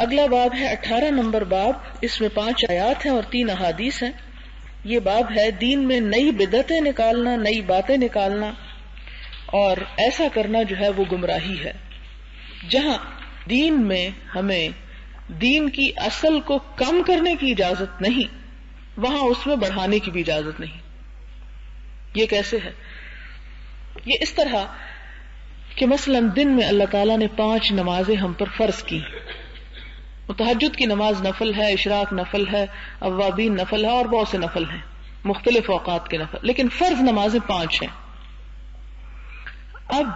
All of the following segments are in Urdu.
اگلا باب ہے 18 نمبر باب. اس میں 5 آیات ہیں اور 3 احادیث ہیں. یہ باب ہے دین میں نئی بدعتیں نکالنا، نئی باتیں نکالنا، اور ایسا کرنا جو ہے وہ گمراہی ہے. جہاں دین میں ہمیں دین کی اصل کو کم کرنے کی اجازت نہیں، وہاں اس میں بڑھانے کی بھی اجازت نہیں. یہ کیسے ہے؟ یہ اس طرح کہ مثلا دن میں اللہ تعالیٰ نے 5 نمازیں ہم پر فرض کی. تہجد کی نماز نفل ہے، اشراق نفل ہے، اوابین نفل ہے، اور بہت سے نفل ہیں، مختلف اوقات کے نفل، لیکن فرض نمازیں 5 ہیں. اب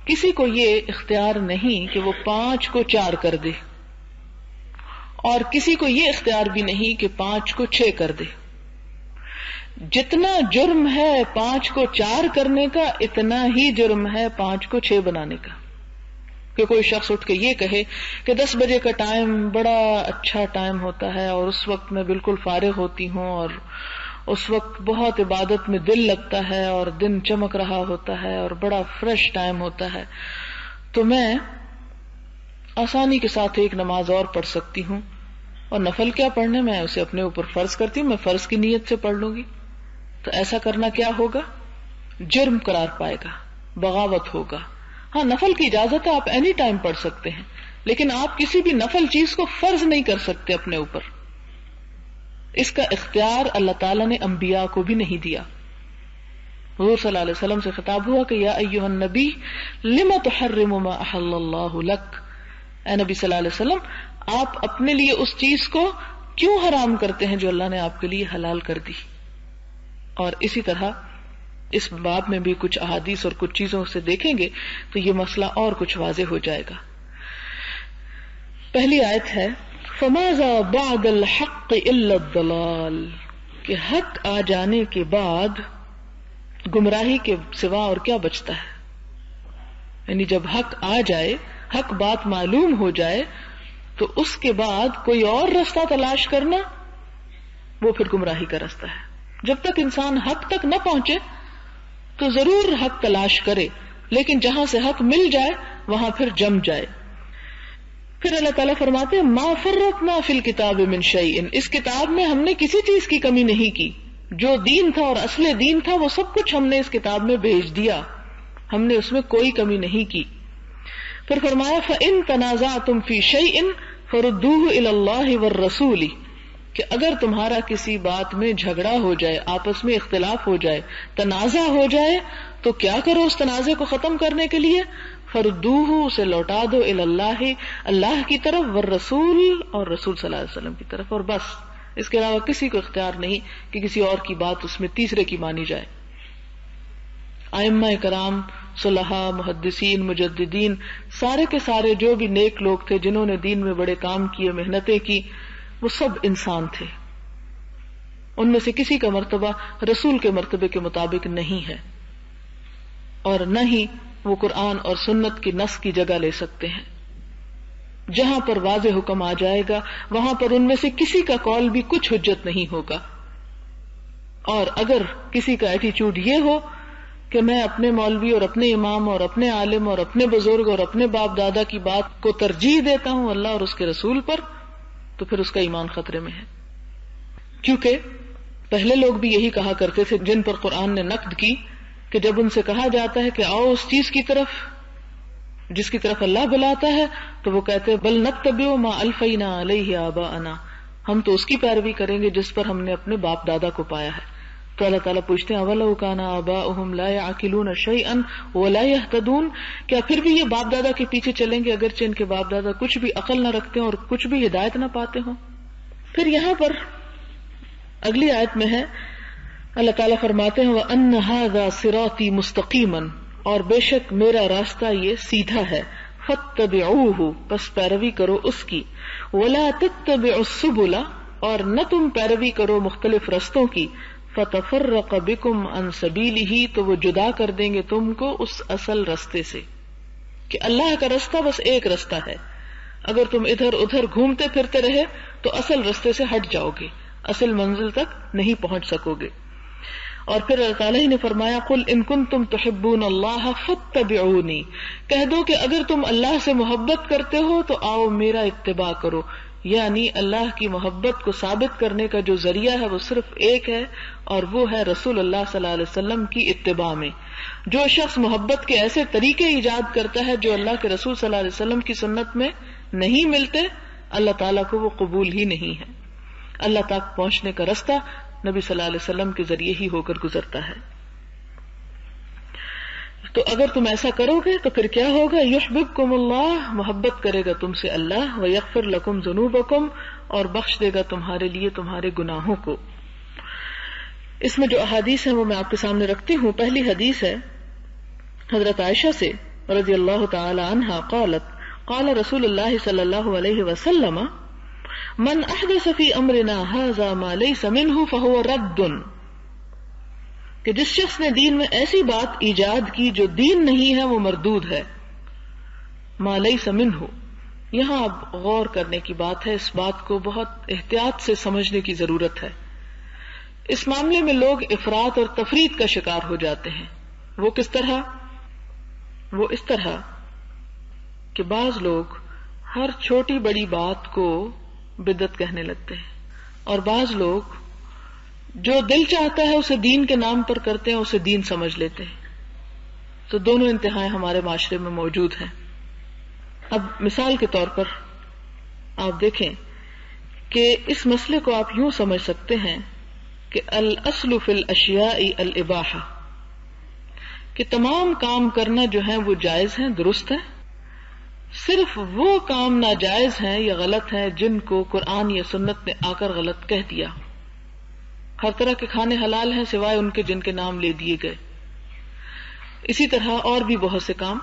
کسی کو یہ اختیار نہیں کہ وہ 5 کو 4 کر دے، اور کسی کو یہ اختیار بھی نہیں کہ 5 کو 6 کر دے. جتنا جرم ہے 5 کو 4 کرنے کا، اتنا ہی جرم ہے 5 کو 6 بنانے کا. کہ کوئی شخص اٹھ کے یہ کہے کہ 10 بجے کا ٹائم بڑا اچھا ٹائم ہوتا ہے، اور اس وقت میں بالکل فارغ ہوتی ہوں، اور اس وقت بہت عبادت میں دل لگتا ہے، اور دن چمک رہا ہوتا ہے، اور بڑا فریش ٹائم ہوتا ہے، تو میں آسانی کے ساتھ ایک نماز اور پڑھ سکتی ہوں. اور نفل کیا پڑھنے، میں اسے اپنے اوپر فرض کرتی ہوں، میں فرض کی نیت سے پڑھ لوں گی. تو ایسا کرنا کیا ہوگا؟ جرم قرار پائے گا، بغاوت ہوگا. ہاں، نفل کی اجازت ہے، آپ اینی ٹائم پڑھ سکتے ہیں، لیکن آپ کسی بھی نفل چیز کو فرض نہیں کر سکتے اپنے اوپر. اس کا اختیار اللہ تعالیٰ نے انبیاء کو بھی نہیں دیا. حضور صلی اللہ علیہ وسلم سے خطاب ہوا کہ یا ایھا النبی لم تحرم ما احل اللہ لک. اے نبی صلی اللہ علیہ وسلم، آپ اپنے لیے اس چیز کو کیوں حرام کرتے ہیں جو اللہ نے آپ کے لیے حلال کر دی. اور اسی طرح اس باب میں بھی کچھ احادیث اور کچھ چیزوں سے دیکھیں گے تو یہ مسئلہ اور کچھ واضح ہو جائے گا. پہلی آیت ہے فَمَاذَا بَعْدَ الْحَقِّ إِلَّا الضَّلَالِ، کہ حق آ جانے کے بعد گمراہی کے سوا اور کیا بچتا ہے. یعنی جب حق آ جائے، حق بات معلوم ہو جائے، تو اس کے بعد کوئی اور رستہ تلاش کرنا وہ پھر گمراہی کا رستہ ہے. جب تک انسان حق تک نہ پہنچے تو ضرور حق تلاش کرے، لیکن جہاں سے حق مل جائے وہاں پھر جم جائے. پھر اللہ تعالیٰ فرماتے ہیں ما فرطنا فی الکتاب من شیء، اس کتاب میں ہم نے کسی چیز کی کمی نہیں کی. جو دین تھا اور اصل دین تھا وہ سب کچھ ہم نے اس کتاب میں بھیج دیا، ہم نے اس میں کوئی کمی نہیں کی. پھر فرمایا فَإِن تَنَازَعْتُمْ فِي شَيْءٍ فَرُدُّوهُ إِلَى اللَّهِ وَالرَّسُولِ، کہ اگر تمہارا کسی بات میں جھگڑا ہو جائے، آپس میں اختلاف ہو جائے، تنازع ہو جائے، تو کیا کرو اس تنازع کو ختم کرنے کے لیے؟ فردوہ، اسے لوٹا دو، الی اللہ، اللہ کی طرف، والرسول، اور رسول صلی اللہ علیہ وسلم کی طرف. اور بس، اس کے علاوہ کسی کو اختیار نہیں کہ کسی اور کی بات اس میں تیسرے کی مانی جائے. ائمہ کرام، صلحاء، محدثین، مجددین، سارے کے سارے جو بھی نیک لوگ تھے جنہوں نے دین میں بڑے کام کیے، محنتیں کی، وہ سب انسان تھے. ان میں سے کسی کا مرتبہ رسول کے مرتبے کے مطابق نہیں ہے، اور نہ ہی وہ قرآن اور سنت کی نص کی جگہ لے سکتے ہیں. جہاں پر واضح حکم آ جائے گا وہاں پر ان میں سے کسی کا قول بھی کچھ حجت نہیں ہوگا. اور اگر کسی کا ایٹیچیوڈ یہ ہو کہ میں اپنے مولوی اور اپنے امام اور اپنے عالم اور اپنے بزرگ اور اپنے باپ دادا کی بات کو ترجیح دیتا ہوں اللہ اور اس کے رسول پر، تو پھر اس کا ایمان خطرے میں ہے. کیونکہ پہلے لوگ بھی یہی کہا کرتے تھے جن پر قرآن نے نقد کی، کہ جب ان سے کہا جاتا ہے کہ آؤ اس چیز کی طرف جس کی طرف اللہ بلاتا ہے، تو وہ کہتے بل نتبع ما الفینا علیہ آباءنا، ہم تو اس کی پیروی کریں گے جس پر ہم نے اپنے باپ دادا کو پایا ہے. تو اللہ تعالیٰ پوچھتے ہیں اولو کان آباؤہم لا یعقلون شیئا ولا یہتدون، کیا پھر بھی یہ باپ دادا کے پیچھے چلیں گے اگرچہ ان کے باپ دادا کچھ بھی عقل نہ رکھتے ہیں اور کچھ بھی ہدایت نہ پاتے ہوں. پھر یہاں پر اگلی آیت میں ہے اللہ تعالیٰ فرماتے ہیں وَأَنَّ هَذَا صِرَاطِي مُسْتَقِيمًا، اور بے شک میرا راستہ یہ سیدھا ہے، فَاتَّبِعُوهُ، پس پیروی کرو اس کی، وَلَا تَتَّبِعُوا السُّبُلَ، اور نہ تم پیروی کرو مختلف رستوں کی، فَتَفَرَّقَ بِكُمْ عَنْ سَبِيلِهِ، تو وہ جدا کر دیں گے تم کو اس اصل رستے سے. کہ اللہ کا رستہ بس ایک رستہ ہے، اگر تم ادھر ادھر گھومتے پھرتے رہے تو اصل رستے سے ہٹ جاؤ گے، اصل منزل تک نہیں پہنچ سکو گے. اور پھر اللہ تعالیٰ ہی نے فرمایا قل ان کنتم تحبون اللہ فاتبعونی، کہہ دو کہ اگر تم اللہ سے محبت کرتے ہو تو آؤ میرا اتباع کرو. یعنی اللہ کی محبت کو ثابت کرنے کا جو ذریعہ ہے وہ صرف ایک ہے، اور وہ ہے رسول اللہ صلی اللہ علیہ وسلم کی اتباع میں. جو شخص محبت کے ایسے طریقے ایجاد کرتا ہے جو اللہ کے رسول صلی اللہ علیہ وسلم کی سنت میں نہیں ملتے، اللہ تعالیٰ کو وہ قبول ہی نہیں ہے. اللہ تک پہنچنے کا رستہ نبی صلی اللہ علیہ وسلم کے ذریعے ہی ہو کر گزرتا ہے. تو اگر تم ایسا کرو گے تو پھر کیا ہوگا؟ یحببکم اللہ، محبت کرے گا تم سے اللہ، ویغفر لکم ذنوبکم، اور بخش دے گا تمہارے لیے تمہارے گناہوں کو. اس میں جو احادیث ہیں وہ میں آپ کے سامنے رکھتی ہوں. پہلی حدیث ہے حضرت عائشہ سے رضی اللہ تعالی عنہا قالت قال رسول اللہ صلی اللہ علیہ وسلم من احدث فی امرنا ھذا ما لیس منہ فہو رد، کہ جس شخص نے دین میں ایسی بات ایجاد کی جو دین نہیں ہے وہ مردود ہے. ما لیس منہ، یہاں اب غور کرنے کی بات ہے، اس بات کو بہت احتیاط سے سمجھنے کی ضرورت ہے. اس معاملے میں لوگ افراط اور تفریط کا شکار ہو جاتے ہیں. وہ کس طرح؟ وہ اس طرح کہ بعض لوگ ہر چھوٹی بڑی بات کو بدعت کہنے لگتے ہیں، اور بعض لوگ جو دل چاہتا ہے اسے دین کے نام پر کرتے ہیں، اسے دین سمجھ لیتے ہیں. تو دونوں انتہائیں ہمارے معاشرے میں موجود ہیں. اب مثال کے طور پر آپ دیکھیں کہ اس مسئلے کو آپ یوں سمجھ سکتے ہیں کہ الاصل فی الاشیاء الاباحہ، کہ تمام کام کرنا جو ہے وہ جائز ہیں، درست ہے. صرف وہ کام ناجائز ہیں یا غلط ہیں جن کو قرآن یا سنت نے آ کر غلط کہہ دیا. ہر طرح کے کھانے حلال ہیں سوائے ان کے جن کے نام لے دیے گئے. اسی طرح اور بھی بہت سے کام،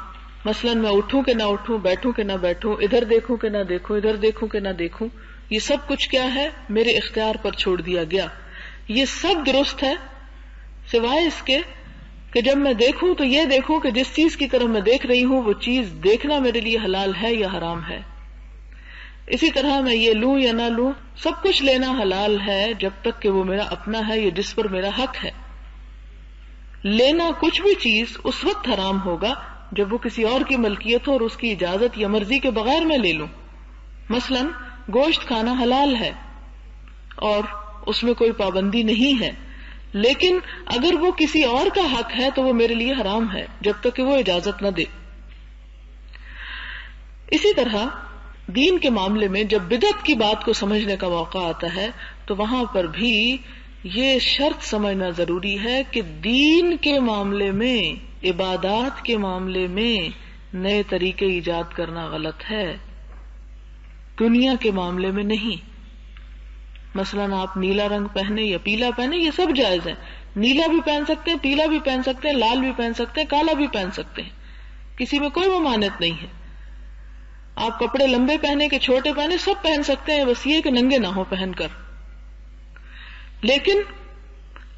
مثلا میں اٹھوں کہ نہ اٹھوں، بیٹھوں کہ نہ بیٹھوں، ادھر دیکھوں کہ نہ دیکھوں، ادھر دیکھوں کہ نہ دیکھوں، یہ سب کچھ کیا ہے؟ میرے اختیار پر چھوڑ دیا گیا. یہ سب درست ہے سوائے اس کے کہ جب میں دیکھوں تو یہ دیکھوں کہ جس چیز کی طرف میں دیکھ رہی ہوں وہ چیز دیکھنا میرے لیے حلال ہے یا حرام ہے. اسی طرح میں یہ لوں یا نہ لوں، سب کچھ لینا حلال ہے جب تک کہ وہ میرا اپنا ہے یا جس پر میرا حق ہے. لینا کچھ بھی چیز اس وقت حرام ہوگا جب وہ کسی اور کی ملکیت ہو اور اس کی اجازت یا مرضی کے بغیر میں لے لوں. مثلا گوشت کھانا حلال ہے اور اس میں کوئی پابندی نہیں ہے، لیکن اگر وہ کسی اور کا حق ہے تو وہ میرے لیے حرام ہے جب تک کہ وہ اجازت نہ دے. اسی طرح دین کے معاملے میں جب بدعت کی بات کو سمجھنے کا موقع آتا ہے تو وہاں پر بھی یہ شرط سمجھنا ضروری ہے کہ دین کے معاملے میں، عبادات کے معاملے میں نئے طریقے ایجاد کرنا غلط ہے، دنیا کے معاملے میں نہیں. مثلا آپ نیلا رنگ پہنے یا پیلا پہنے، یہ سب جائز ہے. نیلا بھی پہن سکتے ہیں، پیلا بھی پہن سکتے ہیں، لال بھی پہن سکتے ہیں، کالا بھی پہن سکتے ہیں، کسی میں کوئی ممانعت نہیں ہے. آپ کپڑے لمبے پہنے کہ چھوٹے پہنے سب پہن سکتے ہیں، بس یہ کہ ننگے نہ ہو پہن کر. لیکن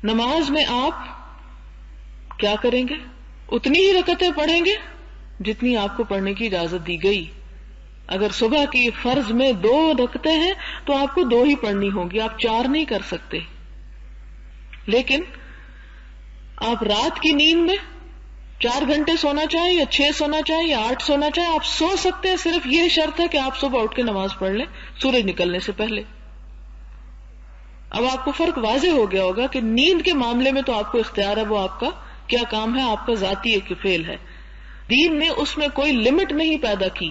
نماز میں آپ کیا کریں گے؟ اتنی ہی رکعتیں پڑھیں گے جتنی آپ کو پڑھنے کی اجازت دی گئی. اگر صبح کی فرض میں 2 رکعتیں ہیں تو آپ کو 2 ہی پڑھنی ہوں گی، آپ 4 نہیں کر سکتے. لیکن آپ رات کی نیند میں 4 گھنٹے سونا چاہیں یا 6 سونا چاہیں یا 8 سونا چاہیں، آپ سو سکتے ہیں. صرف یہ شرط ہے کہ آپ صبح اٹھ کے نماز پڑھ لیں سورج نکلنے سے پہلے. اب آپ کو فرق واضح ہو گیا ہوگا کہ نیند کے معاملے میں تو آپ کو اختیار ہے، وہ آپ کا کیا کام ہے، آپ کا ذاتی ایک فعل ہے. دین نے اس میں کوئی لمٹ نہیں پیدا کی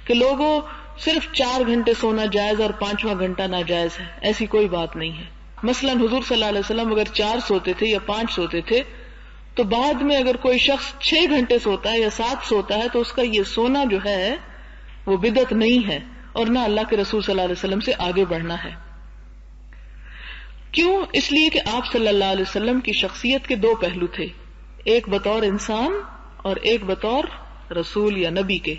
کہ لوگوں صرف 4 گھنٹے سونا جائز اور 5واں گھنٹہ ناجائز ہے. ایسی کوئی بات نہیں ہے. مثلا حضور صلی اللہ علیہ وسلم اگر 4 سوتے تھے یا 5 سوتے تھے تو بعد میں اگر کوئی شخص 6 گھنٹے سوتا ہے یا 7 سوتا ہے تو اس کا یہ سونا جو ہے وہ بدعت نہیں ہے اور نہ اللہ کے رسول صلی اللہ علیہ وسلم سے آگے بڑھنا ہے. کیوں؟ اس لیے کہ آپ صلی اللہ علیہ وسلم کی شخصیت کے 2 پہلو تھے، ایک بطور انسان اور ایک بطور رسول یا نبی کے.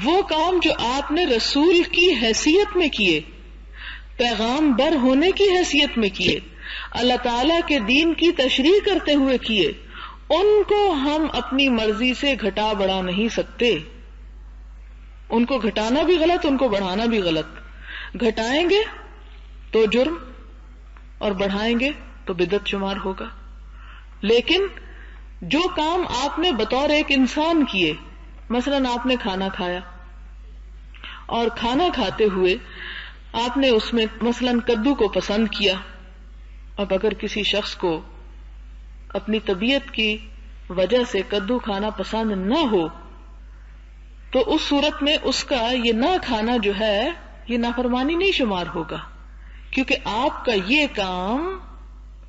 وہ کام جو آپ نے رسول کی حیثیت میں کیے، پیغام بر ہونے کی حیثیت میں کیے، اللہ تعالی کے دین کی تشریح کرتے ہوئے کیے، ان کو ہم اپنی مرضی سے گھٹا بڑھا نہیں سکتے. ان کو گھٹانا بھی غلط، ان کو بڑھانا بھی غلط. گھٹائیں گے تو جرم اور بڑھائیں گے تو بدعت شمار ہوگا. لیکن جو کام آپ نے بطور ایک انسان کیے، مثلاً آپ نے کھانا کھایا اور کھانا کھاتے ہوئے آپ نے اس میں مثلاً کدو کو پسند کیا، اب اگر کسی شخص کو اپنی طبیعت کی وجہ سے کدو کھانا پسند نہ ہو تو اس صورت میں اس کا یہ نہ کھانا جو ہے یہ نافرمانی نہیں شمار ہوگا، کیونکہ آپ کا یہ کام،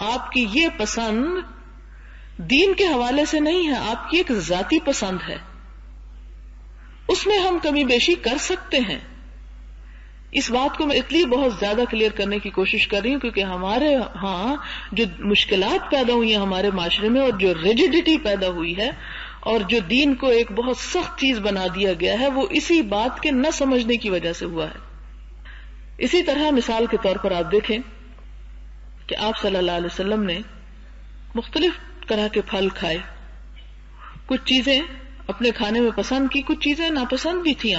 آپ کی یہ پسند دین کے حوالے سے نہیں ہے، آپ کی ایک ذاتی پسند ہے، اس میں ہم کمی بیشی کر سکتے ہیں. اس بات کو میں اس لیے بہت زیادہ کلیئر کرنے کی کوشش کر رہی ہوں کیونکہ ہمارے ہاں جو مشکلات پیدا ہوئی ہیں ہمارے معاشرے میں، اور جو ریجڈیٹی پیدا ہوئی ہے اور جو دین کو ایک بہت سخت چیز بنا دیا گیا ہے، وہ اسی بات کے نہ سمجھنے کی وجہ سے ہوا ہے. اسی طرح مثال کے طور پر آپ دیکھیں کہ آپ صلی اللہ علیہ وسلم نے مختلف طرح کے پھل کھائے، کچھ چیزیں اپنے کھانے میں پسند کی، کچھ چیزیں ناپسند بھی تھیں.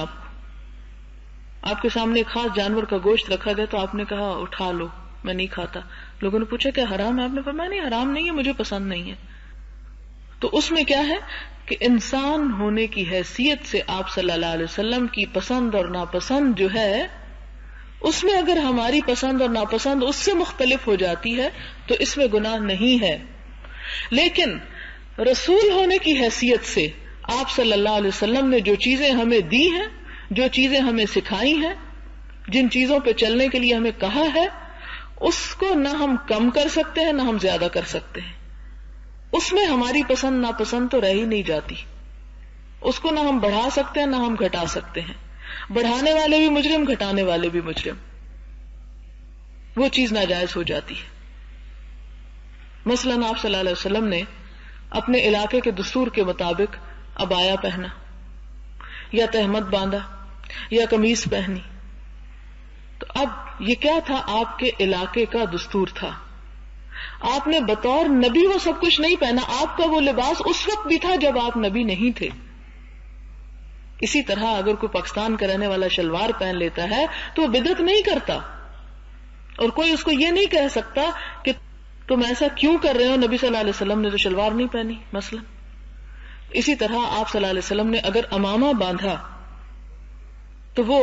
آپ کے سامنے ایک خاص جانور کا گوشت رکھا گیا تو آپ نے کہا اٹھا لو، میں نہیں کھاتا. لوگوں نے پوچھا کہ حرام ہے؟ آپ نے فرمایا نہیں، حرام نہیں ہے، مجھے پسند نہیں ہے. تو اس میں کیا ہے کہ انسان ہونے کی حیثیت سے آپ صلی اللہ علیہ وسلم کی پسند اور ناپسند جو ہے، اس میں اگر ہماری پسند اور ناپسند اس سے مختلف ہو جاتی ہے تو اس میں گناہ نہیں ہے. لیکن رسول ہونے کی حیثیت سے آپ صلی اللہ علیہ وسلم نے جو چیزیں ہمیں دی ہیں، جو چیزیں ہمیں سکھائی ہیں، جن چیزوں پہ چلنے کے لیے ہمیں کہا ہے، اس کو نہ ہم کم کر سکتے ہیں نہ ہم زیادہ کر سکتے ہیں. اس میں ہماری پسند ناپسند تو رہ ہی نہیں جاتی. اس کو نہ ہم بڑھا سکتے ہیں نہ ہم گھٹا سکتے ہیں. بڑھانے والے بھی مجرم، گھٹانے والے بھی مجرم، وہ چیز ناجائز ہو جاتی ہے. مثلاً آپ صلی اللہ علیہ وسلم نے اپنے علاقے کے دستور کے مطابق عبایا پہنا یا تہمت باندھا یا قمیص پہنی، تو اب یہ کیا تھا؟ آپ کے علاقے کا دستور تھا. آپ نے بطور نبی وہ سب کچھ نہیں پہنا، آپ کا وہ لباس اس وقت بھی تھا جب آپ نبی نہیں تھے. اسی طرح اگر کوئی پاکستان کا رہنے والا شلوار پہن لیتا ہے تو وہ بدعت نہیں کرتا، اور کوئی اس کو یہ نہیں کہہ سکتا کہ تم ایسا کیوں کر رہے ہو، نبی صلی اللہ علیہ وسلم نے تو شلوار نہیں پہنی مثلا. اسی طرح آپ صلی اللہ علیہ وسلم نے اگر امامہ باندھا تو وہ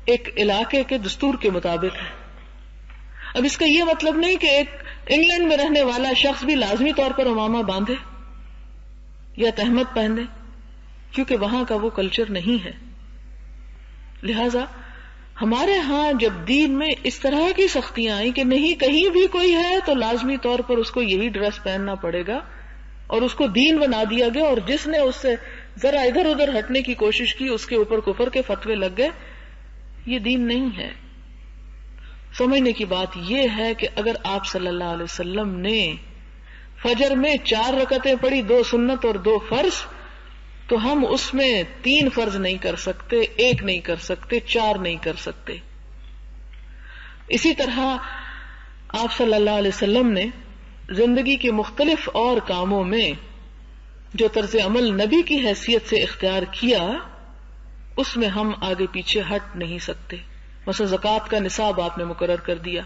ایک علاقے کے دستور کے مطابق ہے. اب اس کا یہ مطلب نہیں کہ ایک انگلینڈ میں رہنے والا شخص بھی لازمی طور پر امامہ باندھے یا تہمت پہنے، کیونکہ وہاں کا وہ کلچر نہیں ہے. لہذا ہمارے ہاں جب دین میں اس طرح کی سختیاں آئیں کہ نہیں کہیں بھی کوئی ہے تو لازمی طور پر اس کو یہی ڈریس پہننا پڑے گا، اور اس کو دین بنا دیا گیا، اور جس نے اس سے ذرا ادھر ادھر ہٹنے کی کوشش کی اس کے اوپر کفر کے فتوے لگ گئے، یہ دین نہیں ہے. سمجھنے کی بات یہ ہے کہ اگر آپ صلی اللہ علیہ وسلم نے فجر میں 4 رکعتیں پڑھی، 2 سنت اور 2 فرض، تو ہم اس میں 3 فرض نہیں کر سکتے، 1 نہیں کر سکتے، 4 نہیں کر سکتے. اسی طرح آپ صلی اللہ علیہ وسلم نے زندگی کے مختلف اور کاموں میں جو طرز عمل نبی کی حیثیت سے اختیار کیا، اس میں ہم آگے پیچھے ہٹ نہیں سکتے. مثلا زکوٰۃ کا نصاب آپ نے مقرر کر دیا،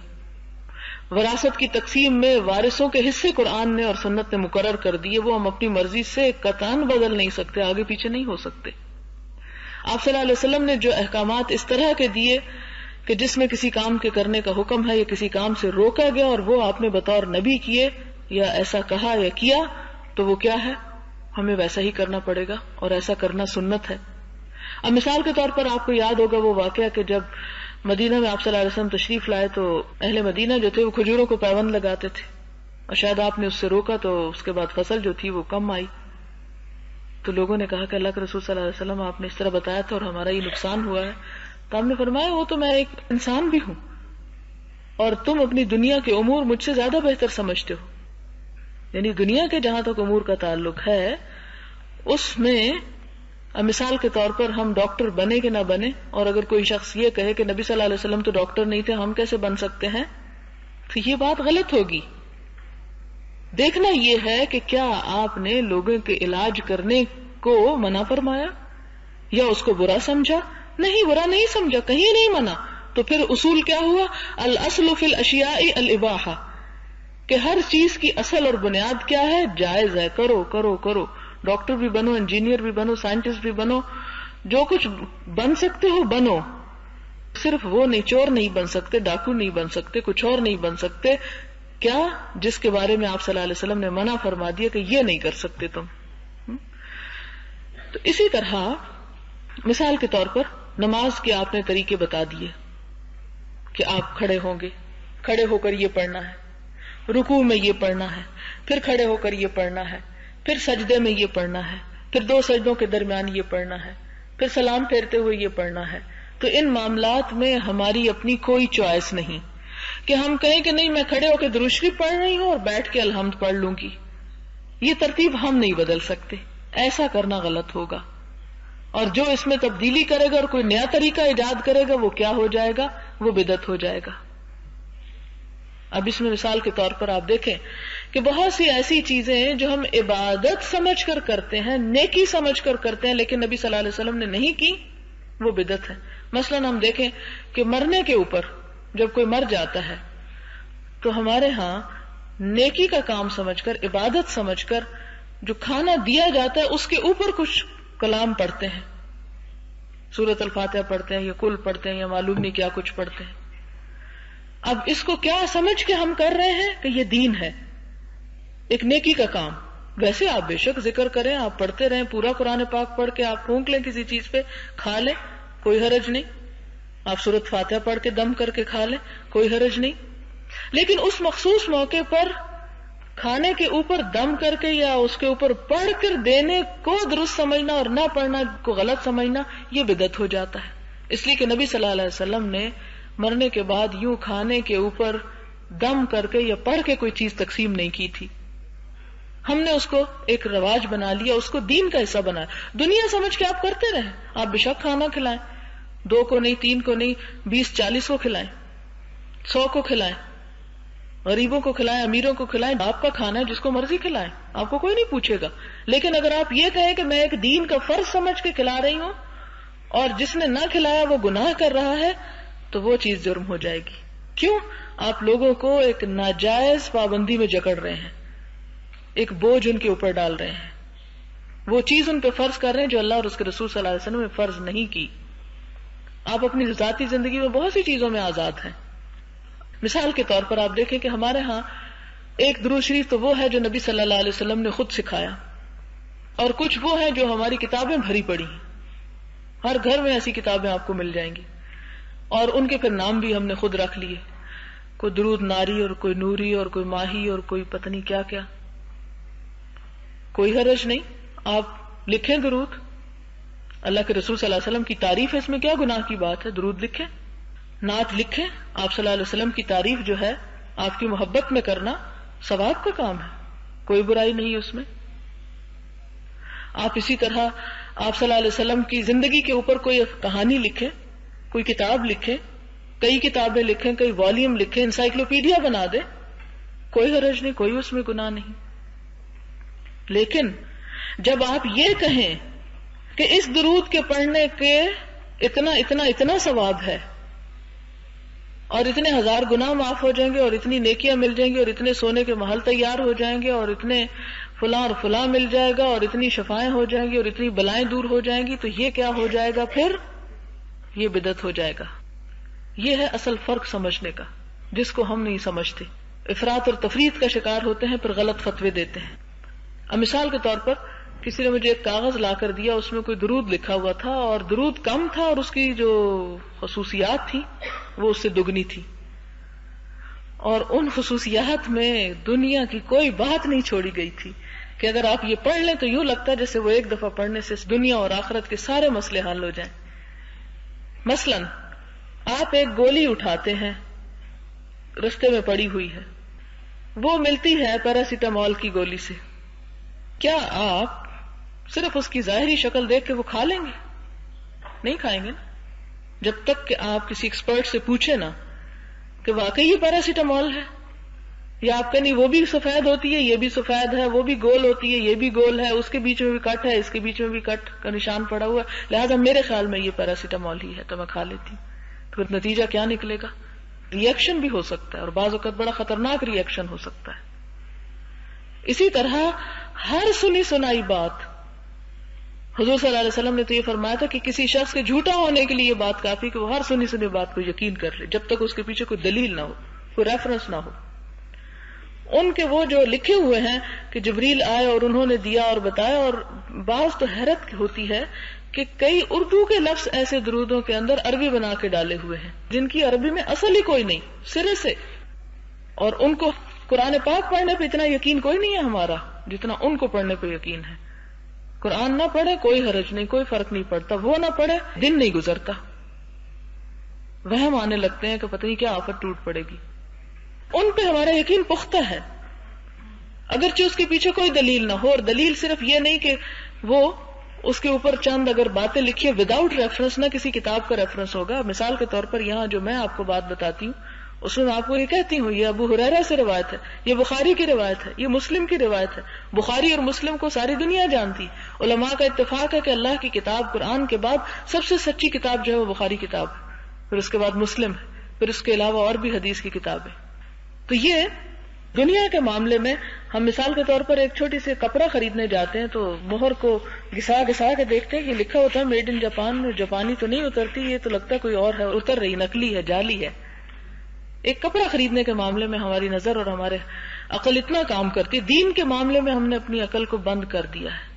وراثت کی تقسیم میں وارثوں کے حصے قرآن نے اور سنت نے مقرر کر دیے، وہ ہم اپنی مرضی سے قطعاً بدل نہیں سکتے، آگے پیچھے نہیں ہو سکتے. آپ صلی اللہ علیہ وسلم نے جو احکامات اس طرح کے دیے کہ جس میں کسی کام کے کرنے کا حکم ہے یا کسی کام سے روکا گیا اور وہ آپ نے بطور نبی کیے یا ایسا کہا یا کیا، تو وہ کیا ہے؟ ہمیں ویسا ہی کرنا پڑے گا، اور ایسا کرنا سنت ہے. اب مثال کے طور پر آپ کو یاد ہوگا وہ واقعہ کہ جب مدینہ میں آپ صلی اللہ علیہ وسلم تشریف لائے تو اہل مدینہ جو تھے وہ کھجوروں کو پیوند لگاتے تھے، اور شاید آپ نے اس سے روکا تو اس کے بعد فصل جو تھی وہ کم آئی. تو لوگوں نے کہا کہ اللہ کے رسول صلی اللہ علیہ وسلم آپ نے اس طرح بتایا تھا اور ہمارا یہ نقصان ہوا ہے. تو آپ نے فرمایا وہ تو میں ایک انسان بھی ہوں، اور تم اپنی دنیا کے امور مجھ سے زیادہ بہتر سمجھتے ہو. یعنی دنیا کے جہاں تک امور کا تعلق ہے اس میں مثال کے طور پر ہم ڈاکٹر بنے کہ نہ بنے، اور اگر کوئی شخص یہ کہے کہ نبی صلی اللہ علیہ وسلم تو ڈاکٹر نہیں تھے، ہم کیسے بن سکتے ہیں، تو یہ بات غلط ہوگی. دیکھنا یہ ہے کہ کیا آپ نے لوگوں کے علاج کرنے کو منع فرمایا یا اس کو برا سمجھا؟ نہیں، برا نہیں سمجھا، کہیں نہیں منع. تو پھر اصول کیا ہوا؟ الاصل فی الاشیاء الاباحہ، کہ ہر چیز کی اصل اور بنیاد کیا ہے؟ جائز ہے، کرو کرو کرو. ڈاکٹر بھی بنو، انجینئر بھی بنو، سائنٹسٹ بھی بنو، جو کچھ بن سکتے ہو بنو. صرف وہ نہیں، چور نہیں بن سکتے، ڈاکو نہیں بن سکتے، کچھ اور نہیں بن سکتے. کیا؟ جس کے بارے میں آپ صلی اللہ علیہ وسلم نے منع فرما دیا کہ یہ نہیں کر سکتے تم. تو اسی طرح مثال کے طور پر نماز کے آپ نے طریقے بتا دیے کہ آپ کھڑے ہوں گے، کھڑے ہو کر یہ پڑھنا ہے، رکوع میں یہ پڑھنا ہے، پھر کھڑے ہو کر یہ پڑھنا ہے، پھر سجدے میں یہ پڑھنا ہے، پھر 2 سجدوں کے درمیان یہ پڑھنا ہے، پھر سلام پھیرتے ہوئے یہ پڑھنا ہے. تو ان معاملات میں ہماری اپنی کوئی چوائس نہیں کہ ہم کہیں کہ نہیں میں کھڑے ہو کے درود شریف پڑھ رہی ہوں اور بیٹھ کے الحمد پڑھ لوں گی. یہ ترتیب ہم نہیں بدل سکتے، ایسا کرنا غلط ہوگا. اور جو اس میں تبدیلی کرے گا اور کوئی نیا طریقہ ایجاد کرے گا وہ کیا ہو جائے گا؟ وہ بدعت ہو جائے گا. اب اس میں مثال کے طور پر آپ دیکھیں کہ بہت سی ایسی چیزیں ہیں جو ہم عبادت سمجھ کر کرتے ہیں، نیکی سمجھ کر کرتے ہیں، لیکن نبی صلی اللہ علیہ وسلم نے نہیں کی، وہ بدعت ہے. مثلا ہم دیکھیں کہ مرنے کے اوپر جب کوئی مر جاتا ہے تو ہمارے ہاں نیکی کا کام سمجھ کر، عبادت سمجھ کر جو کھانا دیا جاتا ہے اس کے اوپر کچھ کلام پڑھتے ہیں، سورۃ الفاتحہ پڑھتے ہیں یا کل پڑھتے ہیں یا معلوم نہیں کیا کچھ پڑھتے ہیں. اب اس کو کیا سمجھ کے ہم کر رہے ہیں کہ یہ دین ہے، ایک نیکی کا کام. ویسے آپ بے شک ذکر کریں، آپ پڑھتے رہیں، پورا قرآن پاک پڑھ کے آپ پھونک لیں کسی چیز پہ، کھا لیں، کوئی حرج نہیں. آپ سورۃ فاتحہ پڑھ کے دم کر کے کھا لیں، کوئی حرج نہیں. لیکن اس مخصوص موقع پر کھانے کے اوپر دم کر کے یا اس کے اوپر پڑھ کر دینے کو درست سمجھنا اور نہ پڑھنا کو غلط سمجھنا، یہ بدعت ہو جاتا ہے. اس لیے کہ نبی صلی اللہ علیہ وسلم نے مرنے کے بعد یوں کھانے کے اوپر دم کر کے یا پڑھ کے کوئی چیز تقسیم نہیں کی تھی. ہم نے اس کو ایک رواج بنا لیا، اس کو دین کا حصہ بنایا. دنیا سمجھ کے آپ کرتے رہیں، آپ بے شک کھانا کھلائیں، 2 کو نہیں، 3 کو نہیں، 20-40 کو کھلائیں، 100 کو کھلائیں، غریبوں کو کھلائیں، امیروں کو کھلائیں. آپ کا کھانا ہے، جس کو مرضی کھلائیں، آپ کو کوئی نہیں پوچھے گا. لیکن اگر آپ یہ کہیں کہ میں ایک دین کا فرض سمجھ کے کھلا رہی ہوں اور جس نے نہ کھلایا وہ گناہ کر رہا ہے، تو وہ چیز جرم ہو جائے گی. کیوں؟ آپ لوگوں کو ایک ناجائز پابندی میں جکڑ رہے ہیں، ایک بوجھ ان کے اوپر ڈال رہے ہیں، وہ چیز ان پہ فرض کر رہے ہیں جو اللہ اور اس کے رسول صلی اللہ علیہ وسلم نے فرض نہیں کی. آپ اپنی ذاتی زندگی میں بہت سی چیزوں میں آزاد ہیں. مثال کے طور پر آپ دیکھیں کہ ہمارے ہاں ایک درود شریف تو وہ ہے جو نبی صلی اللہ علیہ وسلم نے خود سکھایا، اور کچھ وہ ہے جو ہماری کتابیں بھری پڑی ہیں. ہر گھر میں ایسی کتابیں آپ کو مل جائیں گی، اور ان کے پھر نام بھی ہم نے خود رکھ لیے، کوئی درود ناری اور کوئی نوری اور کوئی ماہی اور کوئی پتہ نہیں کیا کیا. کوئی حرج نہیں، آپ لکھیں درود. اللہ کے رسول صلی اللہ علیہ وسلم کی تعریف ہے، اس میں کیا گناہ کی بات ہے؟ درود لکھیں، نعت لکھیں. آپ صلی اللہ علیہ وسلم کی تعریف جو ہے آپ کی محبت میں کرنا ثواب کا کام ہے، کوئی برائی نہیں اس میں. آپ اسی طرح آپ صلی اللہ علیہ وسلم کی زندگی کے اوپر کوئی کہانی لکھیں، کوئی کتاب لکھیں، کئی کتابیں لکھیں، کئی والیوم لکھیں، انسائکلوپیڈیا بنا دیں، کوئی حرج نہیں، کوئی اس میں گناہ نہیں. لیکن جب آپ یہ کہیں کہ اس درود کے پڑھنے کے اتنا اتنا اتنا ثواب ہے اور اتنے 1000 گناہ معاف ہو جائیں گے اور اتنی نیکیاں مل جائیں گی اور اتنے سونے کے محل تیار ہو جائیں گے اور اتنے فلاں اور فلاں مل جائے گا اور اتنی شفائیں ہو جائیں گی اور اتنی بلائیں دور ہو جائیں گی، تو یہ کیا ہو جائے گا؟ پھر یہ بدعت ہو جائے گا. یہ ہے اصل فرق سمجھنے کا، جس کو ہم نہیں سمجھتے، افراط اور تفریط کا شکار ہوتے ہیں، پھر غلط فتوے دیتے ہیں. اب مثال کے طور پر کسی نے مجھے ایک کاغذ لا کر دیا، اس میں کوئی درود لکھا ہوا تھا اور درود کم تھا اور اس کی جو خصوصیات تھی وہ اس سے دگنی تھی، اور ان خصوصیات میں دنیا کی کوئی بات نہیں چھوڑی گئی تھی کہ اگر آپ یہ پڑھ لیں تو یوں لگتا ہے جیسے وہ ایک دفعہ پڑھنے سے دنیا اور آخرت کے سارے مسئلے حل ہو جائیں. مثلا آپ ایک گولی اٹھاتے ہیں، رستے میں پڑی ہوئی ہے، وہ ملتی ہے پیراسیٹامول کی گولی سے، کیا آپ صرف اس کی ظاہری شکل دیکھ کے وہ کھا لیں گے؟ نہیں کھائیں گے نا، جب تک کہ آپ کسی ایکسپرٹ سے پوچھیں نا کہ واقعی یہ پیراسیٹامول ہے، یا آپ کہیں وہ بھی سفید ہوتی ہے، یہ بھی سفید ہے، وہ بھی گول ہوتی ہے، یہ بھی گول ہے، اس کے بیچ میں بھی کٹ ہے، اس کے بیچ میں بھی کٹ کا نشان پڑا ہوا ہے، لہذا میرے خیال میں یہ پیراسیٹامول ہی ہے تو میں کھا لیتی ہوں. تو نتیجہ کیا نکلے گا؟ ریئیکشن بھی ہو سکتا ہے اور بعض اوقات بڑا خطرناک ریئیکشن ہو سکتا ہے. اسی طرح ہر سنی سنائی بات، حضور صلی اللہ علیہ وسلم نے تو یہ فرمایا تھا کہ کسی شخص کے جھوٹا ہونے کے لیے یہ بات کافی کہ وہ ہر سنی سنی بات کو یقین کر لے جب تک اس کے پیچھے کوئی دلیل نہ ہو، کوئی ریفرنس نہ ہو. ان کے وہ جو لکھے ہوئے ہیں کہ جبریل آئے اور انہوں نے دیا اور بتایا، اور بعض تو حیرت ہوتی ہے کہ کئی اردو کے لفظ ایسے درودوں کے اندر عربی بنا کے ڈالے ہوئے ہیں جن کی عربی میں اصل ہی کوئی نہیں سرے سے، اور ان کو قرآن پاک پڑھنے پہ اتنا یقین کوئی نہیں ہے ہمارا جتنا ان کو پڑھنے پہ یقین ہے. قرآن نہ پڑھے کوئی حرج نہیں، کوئی فرق نہیں پڑتا، وہ نہ پڑھے دن نہیں گزرتا، وہم آنے لگتے ہیں کہ پتہ نہیں کیا آفت ٹوٹ پڑے گی. ان پہ ہمارا یقین پختہ ہے اگرچہ اس کے پیچھے کوئی دلیل نہ ہو، اور دلیل صرف یہ نہیں کہ وہ اس کے اوپر چند اگر باتیں لکھی ہیں وداؤٹ ریفرنس، نہ کسی کتاب کا ریفرنس ہوگا. مثال کے طور پر یہاں جو میں آپ کو بات بتاتی ہوں اس میں آپ کو یہ کہتی ہوں یہ ابو ہریرہ سے روایت ہے، یہ بخاری کی روایت ہے، یہ مسلم کی روایت ہے. بخاری اور مسلم کو ساری دنیا جانتی، علماء کا اتفاق ہے کہ اللہ کی کتاب قرآن کے بعد سب سے سچی کتاب جو ہے وہ بخاری کتاب ہے، پھر اس کے بعد مسلم ہے، پھر اس کے علاوہ اور بھی حدیث کی کتاب ہے. تو یہ دنیا کے معاملے میں ہم مثال کے طور پر ایک چھوٹی سی کپڑا خریدنے جاتے ہیں تو مہر کو گھسا گھسا کے دیکھتے ہیں کہ لکھا ہوتا ہے میڈ ان جاپان، جاپانی تو نہیں اترتی، یہ تو لگتا ہے کوئی اور ہے، اتر رہی، نکلی ہے، جعلی ہے. ایک کپڑا خریدنے کے معاملے میں ہماری نظر اور ہمارے عقل اتنا کام کرتی ہے، دین کے معاملے میں ہم نے اپنی عقل کو بند کر دیا ہے.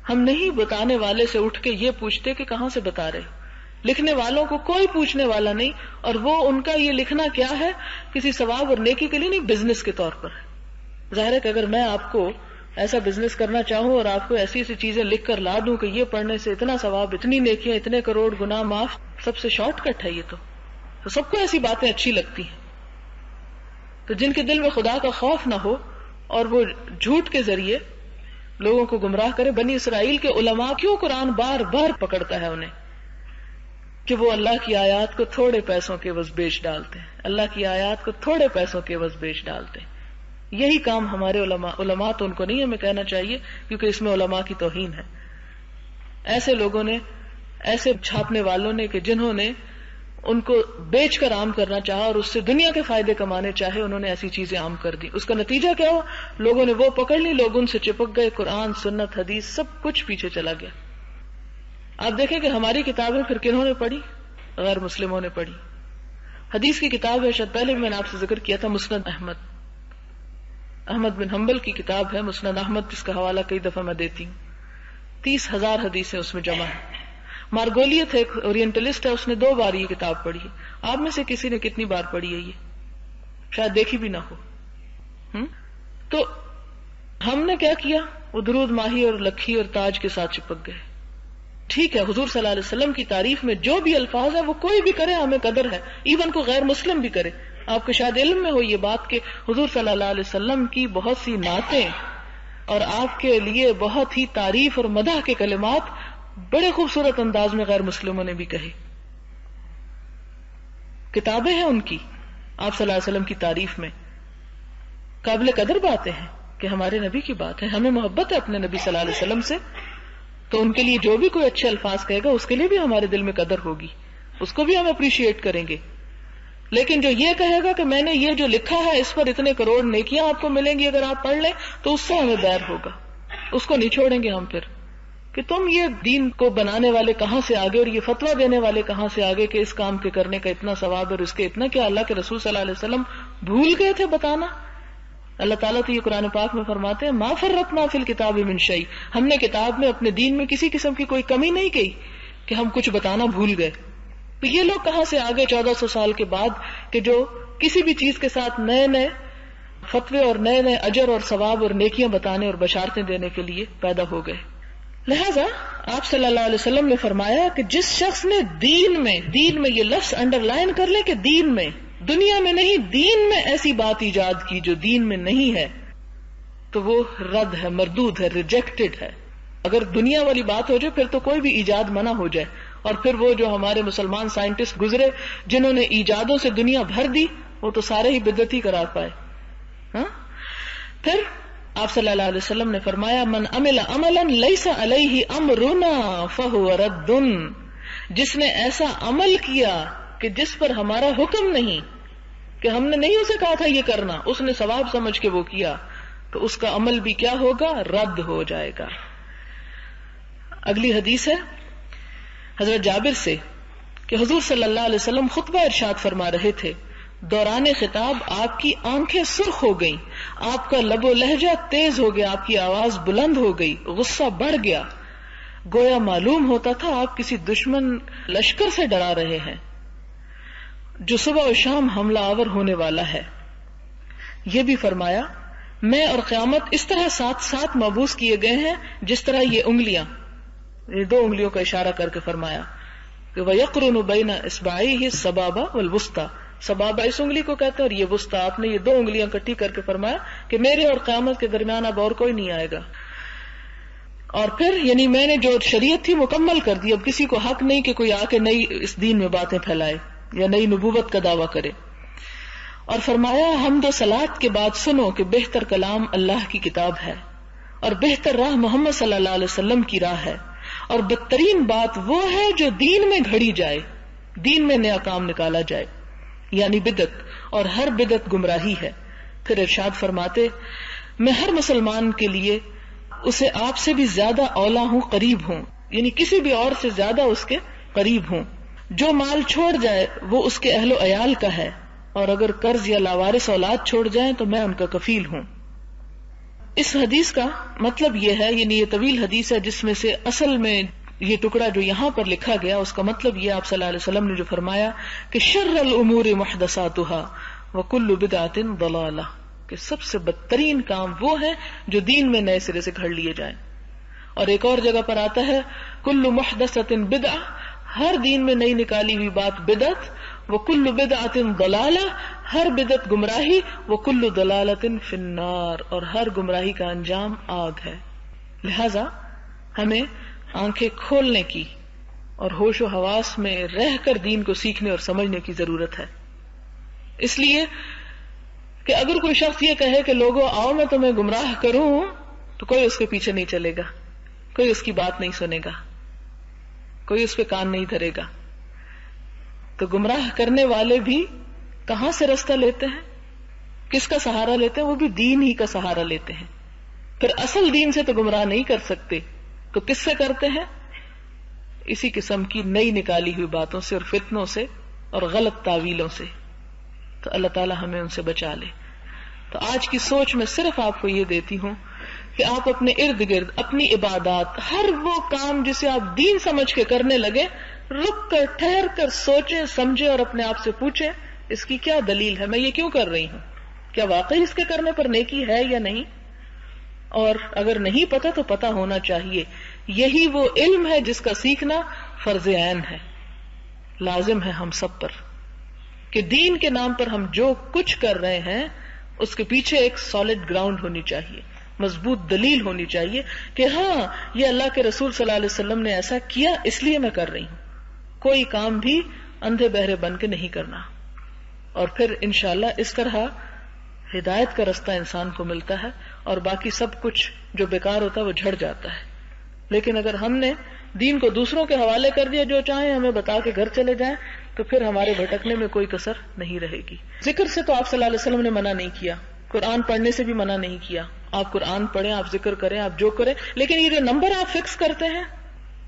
ہم نہیں بتانے والے سے اٹھ کے یہ پوچھتے کہ کہاں سے بتا رہے، لکھنے والوں کو کوئی پوچھنے والا نہیں، اور وہ ان کا یہ لکھنا کیا ہے کسی ثواب اور نیکی کے لیے نہیں، بزنس کے طور پر. ظاہر ہے کہ اگر میں آپ کو ایسا بزنس کرنا چاہوں اور آپ کو ایسی ایسی چیزیں لکھ کر لا دوں کہ یہ پڑھنے سے اتنا ثواب، اتنی نیکیاں، اتنے کروڑ گناہ معاف، سب سے شارٹ کٹ ہے یہ تو سب کو ایسی باتیں اچھی لگتی ہیں. تو جن کے دل میں خدا کا خوف نہ ہو اور وہ جھوٹ کے ذریعے لوگوں کو گمراہ کرے. بنی اسرائیل کے علماء کیوں قرآن بار بار پکڑتا ہے انہیں کہ وہ اللہ کی آیات کو تھوڑے پیسوں کے عوض بیچ ڈالتے ہیں، اللہ کی آیات کو تھوڑے پیسوں کے عوض بیچ ڈالتے ہیں. یہی کام ہمارے علماء تو ان کو نہیں ہمیں کہنا چاہیے کیونکہ اس میں علماء کی توہین ہے. ایسے لوگوں نے، ایسے چھاپنے والوں نے کہ جنہوں نے ان کو بیچ کر عام کرنا چاہا اور اس سے دنیا کے فائدے کمانے چاہے، انہوں نے ایسی چیزیں عام کر دی. اس کا نتیجہ کیا ہوا؟ لوگوں نے وہ پکڑ لی، لوگ ان سے چپک گئے، قرآن، سنت، حدیث سب کچھ پیچھے چلا گیا. آپ دیکھیں کہ ہماری کتابیں پھر کنہوں نے پڑھی؟ غیر مسلموں نے پڑھی. حدیث کی کتاب ہے، شاید پہلے بھی میں نے آپ سے ذکر کیا تھا، مسند احمد بن حنبل کی کتاب ہے مسند احمد، جس کا حوالہ کئی دفعہ میں دیتی ہوں. 30,000 حدیثیں اس میں جمع ہیں. مارگولیت ہے، ایک اورینٹلسٹ ہے، اس نے 2 بار یہ کتاب پڑھی ہے. آپ میں سے کسی نے کتنی بار پڑھی ہے؟ یہ شاید دیکھی بھی نہ ہو. تو ہم نے کیا کیا؟ وہ درود ماہی اور لکھی اور تاج کے ساتھ چپک گئے. ٹھیک ہے، حضور صلی اللہ علیہ وسلم کی تعریف میں جو بھی الفاظ ہیں وہ کوئی بھی کرے ہمیں قدر ہے، ایون کو غیر مسلم بھی کرے. آپ کے شاید علم میں ہو یہ بات کہ حضور صلی اللہ علیہ وسلم کی بہت سی نعتیں اور آپ کے لیے بہت ہی تعریف اور مدح کے کلمات بڑے خوبصورت انداز میں غیر مسلموں نے بھی کہے. کتابیں ہیں ان کی آپ صلی اللہ علیہ وسلم کی تعریف میں، قابل قدر باتیں ہیں کہ ہمارے نبی کی بات ہے، ہمیں محبت ہے اپنے نبی صلی اللہ علیہ وسلم سے، تو ان کے لیے جو بھی کوئی اچھے الفاظ کہے گا اس کے لیے بھی ہمارے دل میں قدر ہوگی، اس کو بھی ہم اپریشیٹ کریں گے. لیکن جو یہ کہے گا کہ میں نے یہ جو لکھا ہے اس پر اتنے کروڑ نیکیاں آپ کو ملیں گی اگر آپ پڑھ لیں، تو اس سے ہمیں بیر ہوگا، اس کو نہیں چھوڑیں گے ہم. پھر کہ تم یہ دین کو بنانے والے کہاں سے آگے اور یہ فتویٰ دینے والے کہاں سے آگے کہ اس کام کے کرنے کا اتنا ثواب اور اس کے اتنا، کیا اللہ کے رسول صلی اللہ علیہ وسلم بھول گئے تھے بتانا؟ اللہ تعالیٰ تو یہ قرآن پاک میں فرماتے ہیں ما فرطنا فی الکتاب من شیء، ہم نے کتاب میں اپنے دین میں کسی قسم کی کوئی کمی نہیں کی کہ ہم کچھ بتانا بھول گئے. تو یہ لوگ کہاں سے آگے 1400 سال کے بعد کہ جو کسی بھی چیز کے ساتھ نئے نئے فتوے اور نئے نئے اجر اور ثواب اور نیکیاں بتانے اور بشارتیں دینے کے لیے پیدا ہو گئے. لہذا آپ صلی اللہ علیہ وسلم نے فرمایا کہ جس شخص نے دین میں یہ لفظ انڈر لائن کر لے کہ دین میں، دنیا میں نہیں، دین میں ایسی بات ایجاد کی جو دین میں نہیں ہے، تو وہ رد ہے، مردود ہے، ریجیکٹڈ ہے. اگر دنیا والی بات ہو جائے پھر تو کوئی بھی ایجاد منع ہو جائے، اور پھر وہ جو ہمارے مسلمان سائنٹسٹ گزرے جنہوں نے ایجادوں سے دنیا بھر دی، وہ تو سارے ہی بدعتی قرار پائے. پھر آپ صلی اللہ علیہ وسلم نے فرمایا من عمل عملا لیس علیہ امرنا فہو رد، جس نے ایسا عمل کیا کہ جس پر ہمارا حکم نہیں، کہ ہم نے نہیں اسے کہا تھا یہ کرنا، اس نے ثواب سمجھ کے وہ کیا، تو اس کا عمل بھی کیا ہوگا؟ رد ہو جائے گا. اگلی حدیث ہے حضرت جابر سے کہ حضور صلی اللہ علیہ وسلم خطبہ ارشاد فرما رہے تھے، دوران خطاب آپ کی آنکھیں سرخ ہو گئیں، آپ کا لب و لہجہ تیز ہو گیا، آپ کی آواز بلند ہو گئی، غصہ بڑھ گیا، گویا معلوم ہوتا تھا آپ کسی دشمن لشکر سے ڈرا رہے ہیں جو صبح و شام حملہ آور ہونے والا ہے. یہ بھی فرمایا میں اور قیامت اس طرح ساتھ ساتھ مبعوث کیے گئے ہیں جس طرح یہ انگلیاں، یہ دو انگلیوں کا اشارہ کر کے فرمایا کہ وَيَقْرُنُ بَيْنَ إِصْبَعَيْهِ السَّبَابَ وَالْوُسْطَى، سبابہ اس انگلی کو کہتے ہیں اور یہ وسطی، آپ نے یہ دو انگلیاں کٹھی کر کے فرمایا کہ میرے اور قیامت کے درمیان اب اور کوئی نہیں آئے گا. اور پھر یعنی میں نے جو شریعت تھی مکمل کر دی، اب کسی کو حق نہیں کہ کوئی آ کے نئی اس دین میں باتیں پھیلائے یا نئی نبوت کا دعویٰ کرے. اور فرمایا حمد و صلات کے بعد سنو کہ بہتر کلام اللہ کی کتاب ہے اور بہتر راہ محمد صلی اللہ علیہ وسلم کی راہ ہے، اور بدترین بات وہ ہے جو دین میں گھڑی جائے، دین میں نیا کام نکالا جائے، یعنی بدعت، اور ہر بدعت گمراہی ہے. پھر ارشاد فرماتے میں ہر مسلمان کے لیے اسے آپ سے بھی زیادہ اولا ہوں، قریب ہوں، یعنی کسی بھی اور سے زیادہ اس کے قریب ہوں. جو مال چھوڑ جائے وہ اس کے اہل و عیال کا ہے، اور اگر قرض یا لاوارث اولاد چھوڑ جائیں تو میں ان کا کفیل ہوں. اس حدیث کا مطلب یہ ہے، یعنی یہ طویل حدیث ہے جس میں سے اصل میں یہ ٹکڑا جو یہاں پر لکھا گیا اس کا مطلب یہ آپ صلی اللہ علیہ وسلم نے جو فرمایا کہ شر الامور محدثاتها وکل بدعۃ ضلالہ، کہ سب سے بدترین کام وہ ہے جو دین میں نئے سرے سے گھڑ لیے جائیں. اور ایک اور جگہ پر آتا ہے کل محدثۃ بدعہ، ہر دین میں نئی نکالی ہوئی بات بدعت، وکل بدعۃ ضلالہ، ہر بدعت گمراہی، وکل ضلالۃ فی النار، اور ہر گمراہی کا انجام آگ ہے. لہذا ہمیں آنکھیں کھولنے کی اور ہوش و حواس میں رہ کر دین کو سیکھنے اور سمجھنے کی ضرورت ہے. اس لیے کہ اگر کوئی شخص یہ کہے کہ لوگوں آؤ میں تمہیں گمراہ کروں، تو کوئی اس کے پیچھے نہیں چلے گا، کوئی اس کی بات نہیں سنے گا، کوئی اس پہ کان نہیں دھرے گا. تو گمراہ کرنے والے بھی کہاں سے رستہ لیتے ہیں، کس کا سہارا لیتے ہیں؟ وہ بھی دین ہی کا سہارا لیتے ہیں. پھر اصل دین سے تو گمراہ نہیں کر سکتے، تو کس سے کرتے ہیں؟ اسی قسم کی نئی نکالی ہوئی باتوں سے اور فتنوں سے اور غلط تعویلوں سے. تو اللہ تعالی ہمیں ان سے بچا لے. تو آج کی سوچ میں صرف آپ کو یہ دیتی ہوں کہ آپ اپنے ارد گرد اپنی عبادات، ہر وہ کام جسے آپ دین سمجھ کے کرنے لگے، رک کر ٹھہر کر سوچیں، سمجھیں اور اپنے آپ سے پوچھیں اس کی کیا دلیل ہے، میں یہ کیوں کر رہی ہوں، کیا واقعی اس کے کرنے پر نیکی ہے یا نہیں. اور اگر نہیں پتا تو پتا ہونا چاہیے. یہی وہ علم ہے جس کا سیکھنا فرض عین ہے، لازم ہے ہم سب پر، کہ دین کے نام پر ہم جو کچھ کر رہے ہیں اس کے پیچھے ایک سالڈ گراؤنڈ ہونی چاہیے، مضبوط دلیل ہونی چاہیے کہ ہاں یہ اللہ کے رسول صلی اللہ علیہ وسلم نے ایسا کیا اس لیے میں کر رہی ہوں. کوئی کام بھی اندھے بہرے بن کے نہیں کرنا. اور پھر انشاءاللہ اس طرح ہدایت کا رستہ انسان کو ملتا ہے اور باقی سب کچھ جو بیکار ہوتا ہے وہ جھڑ جاتا ہے. لیکن اگر ہم نے دین کو دوسروں کے حوالے کر دیا، جو چاہیں ہمیں بتا کے گھر چلے جائیں، تو پھر ہمارے بھٹکنے میں کوئی کسر نہیں رہے گی. ذکر سے تو آپ صلی اللہ علیہ وسلم نے منع نہیں کیا، قرآن پڑھنے سے بھی منع نہیں کیا. آپ قرآن پڑھیں، آپ ذکر کریں، آپ جو کریں، لیکن یہ جو نمبر آپ فکس کرتے ہیں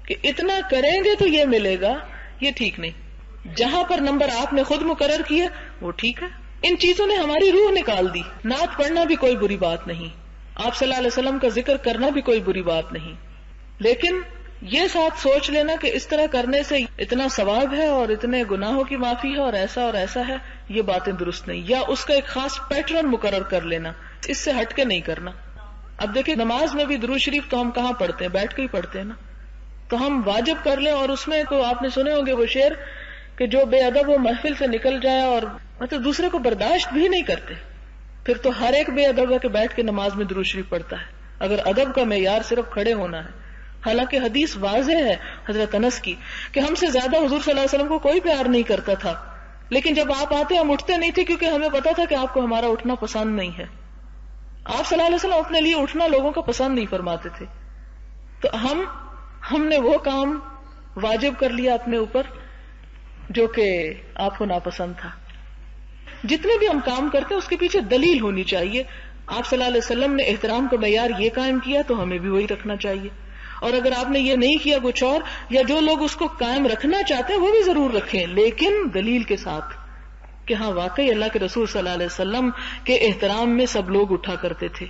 کہ اتنا کریں گے تو یہ ملے گا، یہ ٹھیک نہیں. جہاں پر نمبر آپ نے خود مقرر کیا وہ ٹھیک ہے. ان چیزوں نے ہماری روح نکال دی. نعت پڑھنا بھی کوئی بری بات نہیں، آپ صلی اللہ علیہ وسلم کا ذکر کرنا بھی کوئی بری بات نہیں، لیکن یہ ساتھ سوچ لینا کہ اس طرح کرنے سے اتنا ثواب ہے اور اتنے گناہوں کی معافی ہے اور ایسا ہے، یہ باتیں درست نہیں. یا اس کا ایک خاص پیٹرن مقرر کر لینا، اس سے ہٹ کے نہیں کرنا. اب دیکھیں نماز میں بھی درود شریف تو ہم کہاں پڑھتے ہیں؟ بیٹھ کے ہی پڑھتے ہیں نا. تو ہم واجب کر لیں. اور اس میں تو آپ نے سنے ہوں گے وہ شعر کہ جو بے ادب وہ محفل سے نکل جائے، اور مطلب دوسرے کو برداشت بھی نہیں کرتے. پھر تو ہر ایک بے ادب ہے کہ بیٹھ کے نماز میں درود شریف پڑھتا ہے، اگر ادب کا معیار صرف کھڑے ہونا ہے. حالانکہ حدیث واضح ہے حضرت انس کی کہ ہم سے زیادہ حضور صلی اللہ علیہ وسلم کو کوئی پیار نہیں کرتا تھا، لیکن جب آپ آتے ہم اٹھتے نہیں تھے، کیونکہ ہمیں پتا تھا کہ آپ کو ہمارا اٹھنا پسند نہیں ہے. آپ صلی اللہ علیہ وسلم اپنے لیے اٹھنا لوگوں کا پسند نہیں فرماتے تھے. تو ہم نے وہ کام واجب کر لیا اپنے اوپر جو کہ آپ کو ناپسند تھا. جتنے بھی ہم کام کرتے ہیں اس کے پیچھے دلیل ہونی چاہیے. آپ صلی اللہ علیہ وسلم نے احترام کا معیار یہ قائم کیا تو ہمیں بھی وہی رکھنا چاہیے. اور اگر آپ نے یہ نہیں کیا کچھ اور، یا جو لوگ اس کو قائم رکھنا چاہتے ہیں وہ بھی ضرور رکھیں، لیکن دلیل کے ساتھ کہ ہاں واقعی اللہ کے رسول صلی اللہ علیہ وسلم کے احترام میں سب لوگ اٹھا کرتے تھے.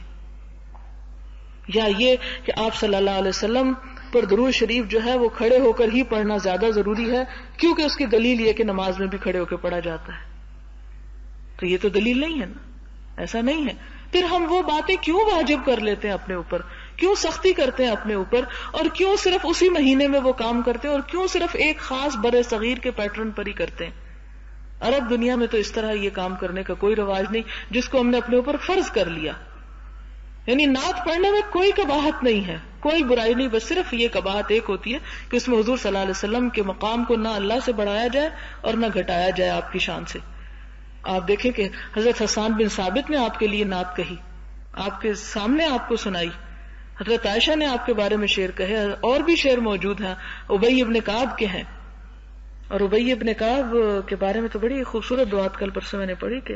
یا یہ کہ آپ صلی اللہ علیہ وسلم پر درود شریف جو ہے وہ کھڑے ہو کر ہی پڑھنا زیادہ ضروری ہے، کیونکہ اس کی دلیل یہ کہ نماز میں بھی کھڑے ہو کے پڑھا جاتا ہے. تو یہ تو دلیل نہیں ہے نا، ایسا نہیں ہے. پھر ہم وہ باتیں کیوں واجب کر لیتے ہیں اپنے اوپر، کیوں سختی کرتے ہیں اپنے اوپر، اور کیوں صرف اسی مہینے میں وہ کام کرتے ہیں، اور کیوں صرف ایک خاص بر صغیر کے پیٹرن پر ہی کرتے ہیں. عرب دنیا میں تو اس طرح یہ کام کرنے کا کوئی رواج نہیں جس کو ہم نے اپنے اوپر فرض کر لیا. یعنی نعت پڑھنے میں کوئی قباحت نہیں ہے، کوئی برائی نہیں، بس صرف یہ قباحت ایک ہوتی ہے کہ اس میں حضور صلی اللہ علیہ وسلم کے مقام کو نہ اللہ سے بڑھایا جائے اور نہ گھٹایا جائے آپ کی شان سے. آپ دیکھیں کہ حضرت حسان بن ثابت نے آپ کے لیے نعت کہی، آپ کے سامنے آپ کو سنائی. حضرت عائشہ نے آپ کے بارے میں شعر کہے، اور بھی شعر موجود ہیں ابی ابن کعب کے ہیں. اور ابی ابن کعب کے بارے میں تو بڑی خوبصورت دعات کل پرسوں میں نے پڑھی کہ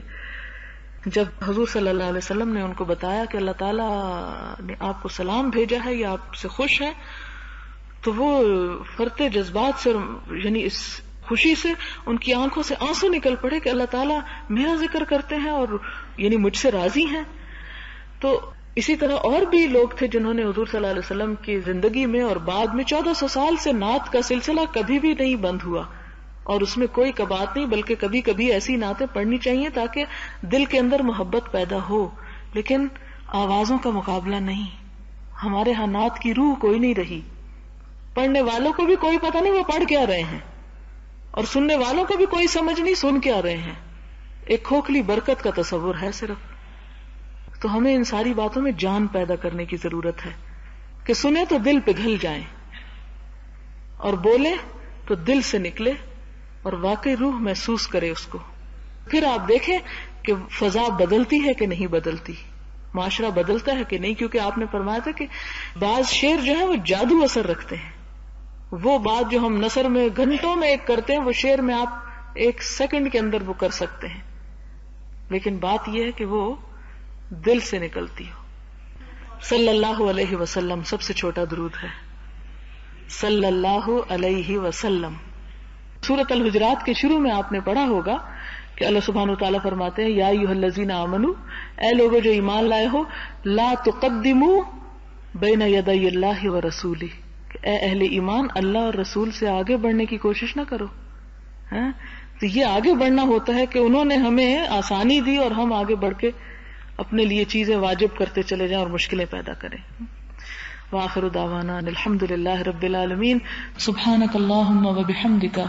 جب حضور صلی اللہ علیہ وسلم نے ان کو بتایا کہ اللہ تعالیٰ نے آپ کو سلام بھیجا ہے یا آپ سے خوش ہے، تو وہ فرتے جذبات سے، یعنی اس خوشی سے ان کی آنکھوں سے آنسو نکل پڑے کہ اللہ تعالیٰ میرا ذکر کرتے ہیں اور یعنی مجھ سے راضی ہیں. تو اسی طرح اور بھی لوگ تھے جنہوں نے حضور صلی اللہ علیہ وسلم کی زندگی میں اور بعد میں 1400 سال سے نعت کا سلسلہ کبھی بھی نہیں بند ہوا، اور اس میں کوئی کباط نہیں، بلکہ کبھی کبھی ایسی نعتیں پڑھنی چاہیے تاکہ دل کے اندر محبت پیدا ہو، لیکن آوازوں کا مقابلہ نہیں. ہمارے ہاں نعت کی روح کوئی نہیں رہی، پڑھنے والوں کو بھی کوئی پتہ نہیں وہ پڑھ کیا رہے ہیں، اور سننے والوں کو بھی کوئی سمجھ نہیں سن کیا رہے ہیں. ایک کھوکھلی برکت کا تصور ہے صرف. تو ہمیں ان ساری باتوں میں جان پیدا کرنے کی ضرورت ہے کہ سنیں تو دل پگھل جائیں، اور بولیں تو دل سے نکلے اور واقعی روح محسوس کرے اس کو. پھر آپ دیکھیں کہ فضا بدلتی ہے کہ نہیں بدلتی، معاشرہ بدلتا ہے کہ نہیں، کیونکہ آپ نے فرمایا تھا کہ بعض شعر جو ہے وہ جادو اثر رکھتے ہیں. وہ بات جو ہم نثر میں گھنٹوں میں ایک کرتے ہیں وہ شعر میں آپ 1 سیکنڈ کے اندر وہ کر سکتے ہیں، لیکن بات یہ ہے کہ وہ دل سے نکلتی ہو. صلی اللہ علیہ وسلم سب سے چھوٹا درود ہے، صلی اللہ علیہ وسلم. سورۃ الحجرات کے شروع میں آپ نے پڑھا ہوگا کہ اللہ سبحانہ وتعالیٰ فرماتے ہیں یا ایھا الذین آمنوا، اے لوگو جو ایمان لائے ہو، لا تقدموا بین یدی اللہ ورسولہ، کہ اے اہل ایمان اللہ اور رسول سے آگے بڑھنے کی کوشش نہ کرو. تو یہ آگے بڑھنا ہوتا ہے کہ انہوں نے ہمیں آسانی دی اور ہم آگے بڑھ کے اپنے لیے چیزیں واجب کرتے چلے جائیں اور مشکلیں پیدا کریں. وآخر دعوانا الحمد للہ رب العالمین. سبحانک اللہم وبحمدک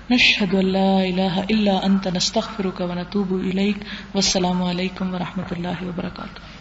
نشہد ان لا الہ الا انت نستغفرک ونتوب الیک. والسلام علیکم ورحمۃ اللہ وبرکاتہ.